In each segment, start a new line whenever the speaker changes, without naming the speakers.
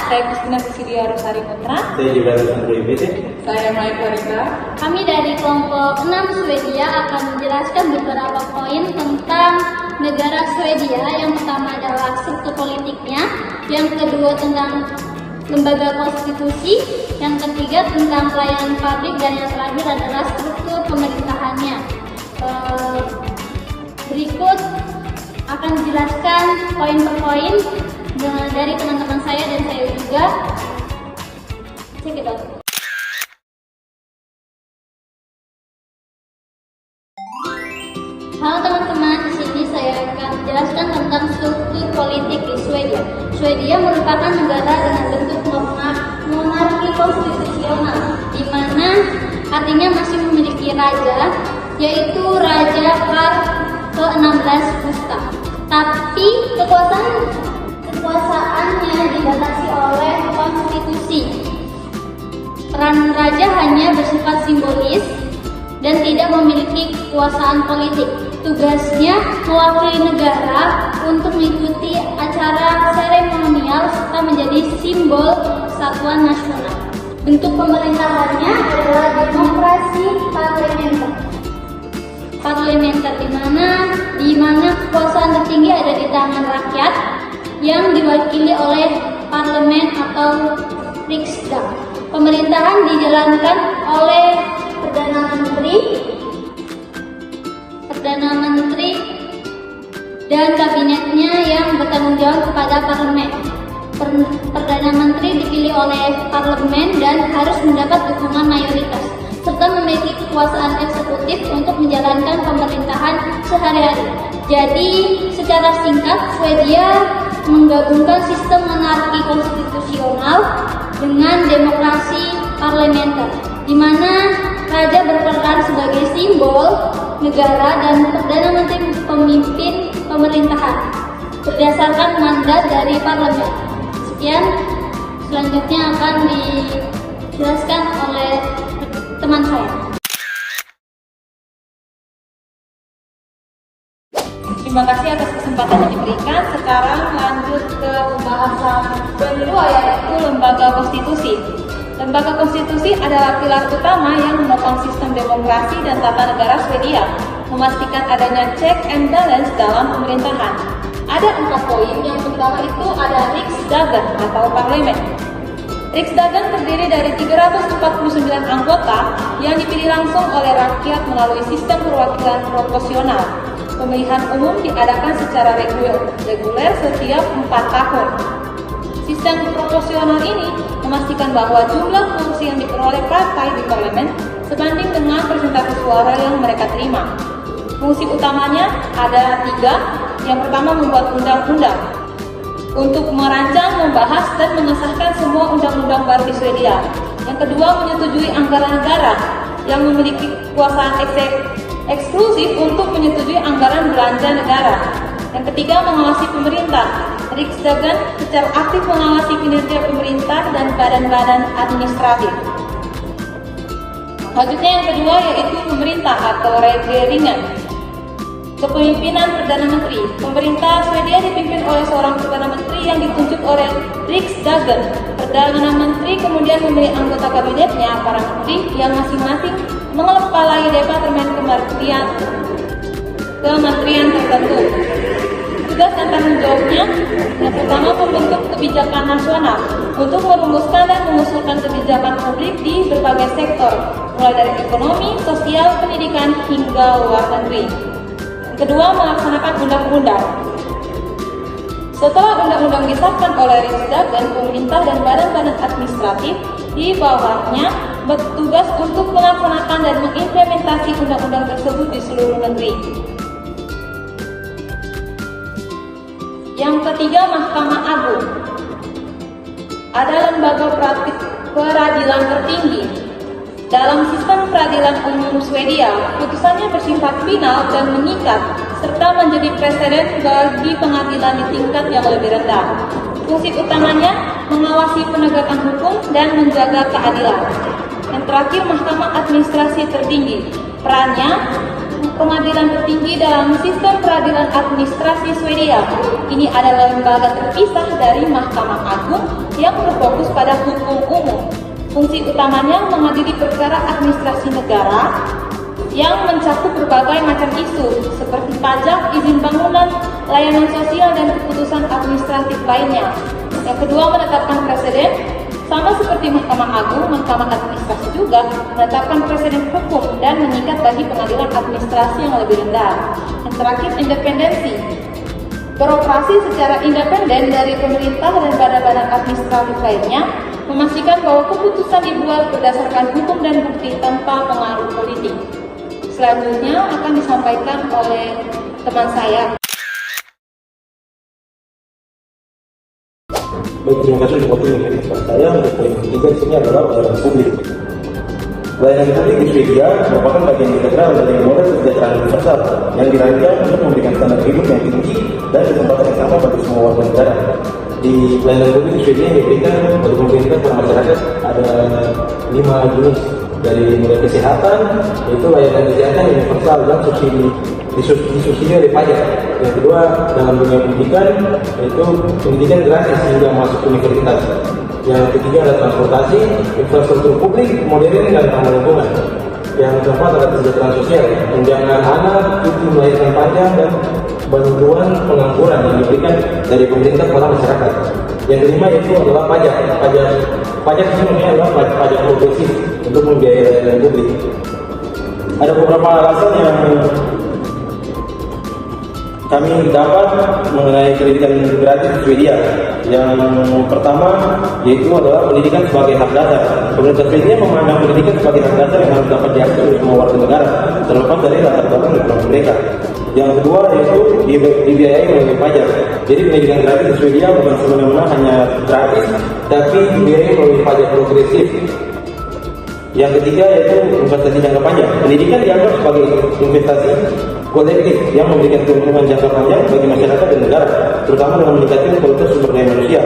saya Kristina Susidia Rosari Putra.
Saya juga Rusandro IBC.
Saya Mai Clarissa.
Kami dari kelompok 6 Swedia akan menjelaskan beberapa poin tentang negara Swedia. Yang pertama adalah struktur politiknya, yang kedua tentang lembaga konstitusi, yang ketiga tentang pelayanan publik, dan yang terakhir adalah struktur pemerintahannya. Berikut akan dijelaskan poin per poin dari teman-teman saya dan saya juga. Check it out. Halo teman-teman, di sini saya akan menjelaskan tentang struktur politik di Swedia. Swedia merupakan negara dengan bentuk monarki konstitusional, di mana artinya masih memiliki raja, yaitu Raja Karl ke-16 Gustav. Tapi kekuasaannya dibatasi oleh konstitusi. Peran raja hanya bersifat simbolis dan tidak memiliki kekuasaan politik. Tugasnya mewakili negara untuk mengikuti acara seremonial serta menjadi simbol kesatuan nasional. Bentuk pemerintahannya adalah demokrasi parlementer di mana kekuasaan tertinggi ada di tangan rakyat yang diwakili oleh parlemen atau Riksdag. Pemerintahan dijalankan oleh Perdana Menteri dan kabinetnya yang bertanggung jawab kepada parlemen. Perdana Menteri dipilih oleh parlemen dan harus mendapat dukungan mayoritas, serta memiliki kekuasaan eksekutif untuk menjalankan pemerintahan sehari-hari. Jadi, secara singkat, Swedia menggabungkan sistem monarki konstitusional dengan demokrasi parlementer, di mana raja berperan sebagai simbol negara dan Perdana Menteri pemimpin pemerintahan berdasarkan mandat dari parlemen. Sekian, selanjutnya akan dijelaskan oleh teman saya.
Terima kasih atas kesempatan yang diberikan. Sekarang lanjut ke pembahasan kedua, yaitu lembaga konstitusi. Lembaga konstitusi adalah pilar utama yang menopang sistem demokrasi dan tata negara Swedia, memastikan adanya check and balance dalam pemerintahan. Ada 4 poin. Yang pertama itu ada Riksdagen atau parlemen. Riksdagen terdiri dari 349 anggota yang dipilih langsung oleh rakyat melalui sistem perwakilan proporsional. Pemilihan umum diadakan secara reguler setiap 4 tahun. Sistem proporsional ini memastikan bahwa jumlah kursi yang diperoleh partai di parlemen sebanding dengan persentase suara yang mereka terima. Fungsi utamanya ada 3. Yang pertama, membuat undang-undang untuk merancang, membahas, dan mengesahkan semua undang-undang baru di Swedia. Yang kedua, menyetujui anggaran negara yang memiliki kekuasaan eksklusif untuk menyetujui anggaran belanja negara. Yang ketiga, mengawasi pemerintah. Riksdagen secara aktif mengawasi kinerja pemerintah dan badan-badan administratif. Selanjutnya yang kedua yaitu pemerintah atau regeringen. Kepemimpinan Perdana Menteri. Pemerintah Swedia dipimpin oleh seorang Perdana Menteri yang ditunjuk oleh Riksdagen. Perdana Menteri kemudian memilih anggota kabinetnya, para menteri yang masing-masing mengepalai departemen kementerian tertentu. Tugas dan tanggung jawabnya, yang pertama membentuk kebijakan nasional untuk merumuskan dan mengusulkan kebijakan publik di berbagai sektor, mulai dari ekonomi, sosial, pendidikan, hingga luar negeri. Yang kedua, melaksanakan undang-undang. Setelah undang-undang disahkan oleh Riksdagen, pemerintah dan badan-badan administratif di bawahnya bertugas untuk melaksanakan dan mengimplementasi undang-undang tersebut di seluruh negeri. Yang ketiga, Mahkamah Agung. Ada lembaga peradilan tertinggi. Dalam sistem peradilan umum Swedia, putusannya bersifat final dan mengikat, serta menjadi presiden bagi pengadilan di tingkat yang lebih rendah. Fungsi utamanya mengawasi penegakan hukum dan menjaga keadilan. Yang terakhir, Mahkamah Administrasi Tertinggi. Perannya pengadilan tertinggi dalam sistem peradilan administrasi Swedia. Ini adalah lembaga terpisah dari Mahkamah Agung yang berfokus pada hukum umum. Fungsi utamanya mengadili perkara administrasi negara yang mencakup berbagai macam isu seperti pajak, izin bangunan, layanan sosial, dan keputusan administratif lainnya. Yang kedua, menetapkan presiden. Sama seperti Mahkamah Agung, Mahkamah Administrasi juga menetapkan presiden hukum dan mengikat bagi pengadilan administrasi yang lebih rendah. Yang terakhir, independensi. Beroperasi secara independen dari pemerintah dan badan-badan administratif lainnya, memastikan bahwa keputusan dibuat berdasarkan hukum dan bukti tanpa pengaruh politik. Selanjutnya akan disampaikan oleh teman saya.
Baik, terima kasih untuk waktu yang diberikan saya. Untuk poin ketiga di sini adalah pelayanan publik. Pelayanan publik di Swedia merupakan bagian integral dari model kesejahteraan universal yang dirancang untuk memberikan standar hidup yang tinggi dan kesempatan yang sama bagi semua warga negara. Di pelayanan publik di Swedia yang diberikan bagi pemerintah kepada masyarakat ada 5 jenis, dari mulai kesehatan, yaitu layanan kesehatan universal dan disubsidi oleh pajak. Yang kedua, dalam dunia pendidikan, yaitu pendidikan gratis hingga masuk universitas. Yang ketiga ada transportasi, infrastruktur publik, modern dan ramah lingkungan. Yang keempat adalah kesejahteraan sosial, tunjangan anak, cuti melahirkan panjang, dan bantuan pengangguran yang diberikan dari pemerintah kepada masyarakat. Yang kelima yaitu adalah pajak. Pajak ini adalah pajak progresif untuk membiayai layanan publik. Ada beberapa alasan yang kami dapat mengenai pendidikan gratis di Swedia. Yang pertama yaitu adalah pendidikan sebagai hak dasar. Pemerintah Swedia memandang pendidikan sebagai hak dasar yang harus dapat diakses oleh semua warga negara, terlepas dari latar belakang ekonomi mereka. Yang kedua yaitu dibiayai melalui pajak. Jadi pendidikan gratis di Swedia bukan semena-mena hanya gratis, tapi dibiayai melalui pajak progresif. Yang ketiga yaitu investasi jangka panjang. Pendidikan dianggap sebagai investasi kolektif yang memberikan keuntungan jangka panjang bagi masyarakat dan negara, terutama dengan meningkatkan kualitas sumber daya manusia.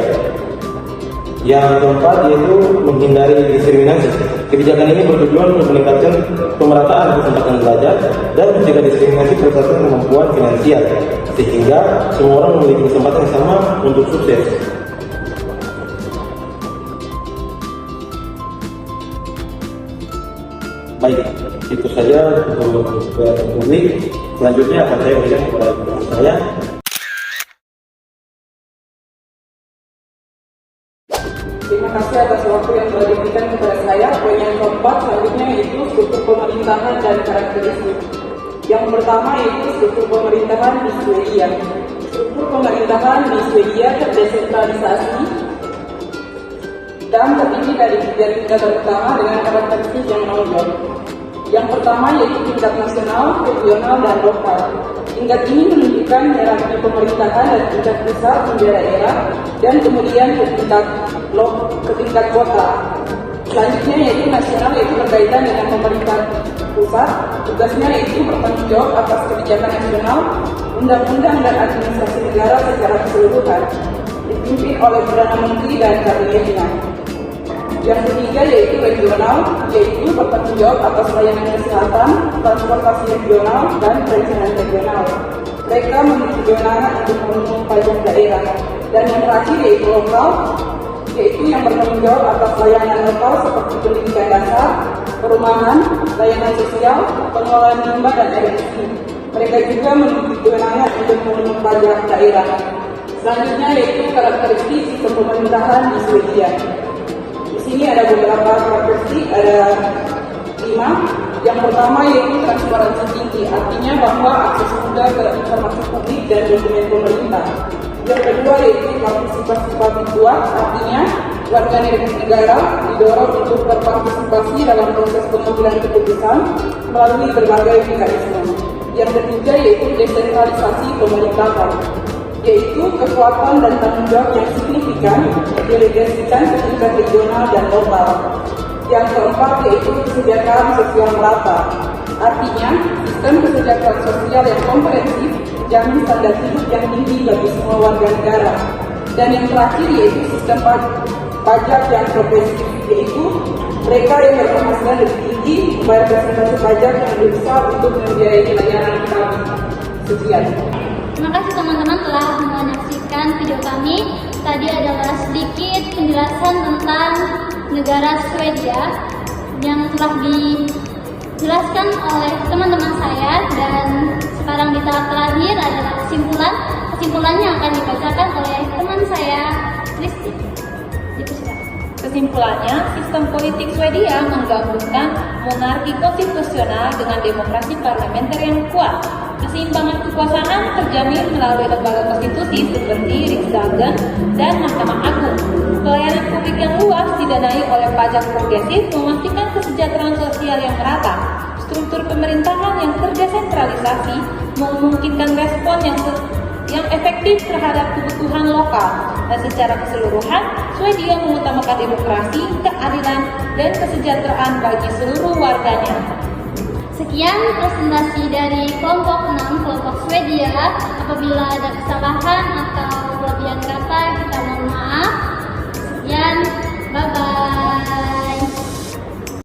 Yang keempat yaitu menghindari diskriminasi. Kebijakan ini bertujuan untuk meningkatkan pemerataan kesempatan belajar dan mencegah diskriminasi berdasarkan kemampuan finansial, sehingga semua orang memiliki kesempatan yang sama untuk sukses. Baik, itu saja untuk pelayanan publik. Selanjutnya akan saya berikan kepada teman saya.
Terima kasih atas waktu yang telah diberikan kepada saya. Poin yang keempat selanjutnya yaitu struktur pemerintahan dan karakteristik. Yang pertama yaitu struktur pemerintahan di Swedia. Struktur pemerintahan di Swedia terdesentralisasi dan terdiri dari 3 tingkatan utama dengan karakteristik yang menonjol. Yang pertama yaitu tingkat nasional, regional, dan lokal. Tingkat ini menunjukkan hierarki pemerintahan dan tingkat pusat hingga daerah, dan kemudian ke tingkat kota. Selanjutnya yaitu nasional, yaitu berkaitan dengan pemerintah pusat. Tugasnya yaitu bertanggung jawab atas kebijakan nasional, undang-undang dan administrasi negara secara keseluruhan, dipimpin oleh Perdana Menteri dan kabinetnya. Yang ketiga yaitu regional, yaitu bertanggung jawab atas layanan kesehatan, transportasi regional, dan perizinan regional. Mereka memiliki kewenangan untuk memungut pajak daerah. Dan yang terakhir yaitu lokal, yaitu yang bertanggung jawab atas layanan lokal seperti pendidikan dasar, perumahan, layanan sosial, pengelolaan limbah, dan air bersih. Mereka juga memiliki kewenangan untuk memungut pajak daerah. Selanjutnya yaitu karakteristik sistem pemerintahan di Swedia. Di sini ada beberapa karakteristik, ada 5. Yang pertama yaitu transparansi tinggi, artinya bahwa akses mudah terhadap informasi publik dan dokumen pemerintah. Yang kedua yaitu partisipasi publik kuat, artinya warga negara didorong untuk berpartisipasi dalam proses pengambilan keputusan melalui berbagai mekanisme. Yang ketiga yaitu desentralisasi pemerintahan, yaitu kekuatan dan tanggung jawab yang signifikan didelegasikan ke tingkat regional dan lokal. Yang keempat yaitu kesejahteraan sosial merata, artinya sistem kesejahteraan sosial yang komprehensif menjamin standar hidup yang tinggi bagi semua warga negara. Dan yang terakhir yaitu sistem pajak yang progresif, yaitu mereka yang berpenghasilan lebih tinggi kontribusi membayar presentasi pajak yang lebih besar untuk membiayai layanan kami. Sekian.
Terima kasih teman-teman telah menyaksikan video kami. Tadi adalah sedikit penjelasan tentang negara Swedia yang telah dijelaskan oleh teman-teman saya, dan sekarang di tahap terakhir adalah kesimpulan. Kesimpulannya akan dibacakan oleh teman saya, Kristi.
Kesimpulannya, sistem politik Swedia menggabungkan monarki konstitusional dengan demokrasi parlementer yang kuat. Keseimbangan kekuasaan terjamin melalui lembaga konstitusi seperti Riksdagen dan Mahkamah Agung. Pelayanan publik yang luas didanai oleh pajak progresif memastikan kesejahteraan sosial yang merata. Struktur pemerintahan yang terdesentralisasi memungkinkan respon yang efektif terhadap kebutuhan lokal, dan secara keseluruhan Swedia mengutamakan demokrasi, keadilan, dan kesejahteraan bagi seluruh warganya.
Sekian presentasi dari kelompok 6 kelompok Swedia. Apabila ada kesalahan atau